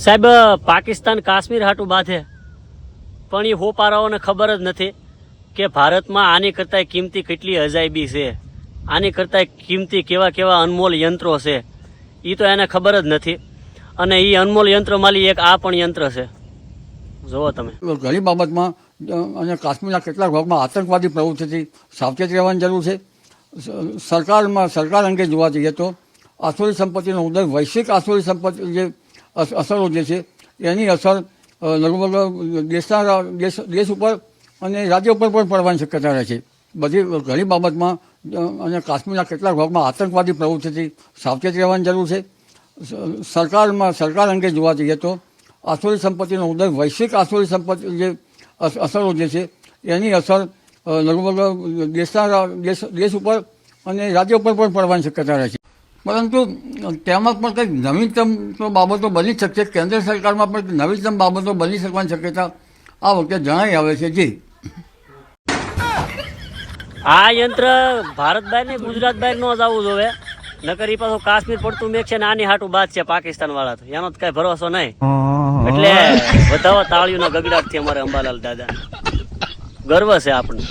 સાહેબ પાકિસ્તાન કાશ્મીર હાટું બાંધે પણ એ હોપારાઓને ખબર જ નથી કે ભારતમાં આની કરતાં કિંમતી કેટલી અજાયબી છે, આની કરતાં કિંમતી કેવા કેવા અનમોલ યંત્રો છે, એ તો એને ખબર જ નથી. અને એ અનમોલ યંત્રમાંથી એક આ પણ યંત્ર છે, જુઓ તમે. ઘણી બાબતમાં અને કાશ્મીરના કેટલાક ભાગમાં આતંકવાદી પ્રવૃત્તિથી સાવચેત રહેવાની જરૂર છે. સરકાર અંગે જોવા જઈએ તો આસુરી સંપત્તિનો ઉદય, વૈશ્વિક આસુરી સંપત્તિ જે અસરો જે છે એની અસર લગભગ દેશ ઉપર અને રાજ્ય ઉપર પણ પડવાની શક્યતા રહે છે. ઘણી બાબતમાં અને કાશ્મીરના કેટલાક ભાગમાં આતંકવાદી પ્રવૃત્તિથી સાવચેત રહેવાની જરૂર છે. સરકાર અંગે જોવા જઈએ તો આસુરી સંપત્તિનો ઉદય, વૈશ્વિક આસુરી સંપત્તિ જે અસરો જે છે એની અસર લગભગ દેશ ઉપર અને રાજ્ય ઉપર પણ પડવાની શક્યતા રહે છે. પરંતુ તેમાં પણ કંઈક નવીનતમ બાબતો બની શકશે. કેન્દ્ર સરકારમાં પણ નવીનતમ બાબતો બની શકવાની શક્યતા આ વખતે જણાઈ આવે છે. જી, આ યંત્ર ભારત બહાર ને ગુજરાત બહાર ન જવું જોવે, નકર એ પાછું કાશ્મીર પડતું મેક છે ને આની હાટું બાદ છે પાકિસ્તાન વાળા, તો એનો કઈ ભરોસો નહીં. એટલે વધાવો તાળીઓના ગગડાટથી અમારે અંબાલાલ દાદા ગર્વ છે આપણને.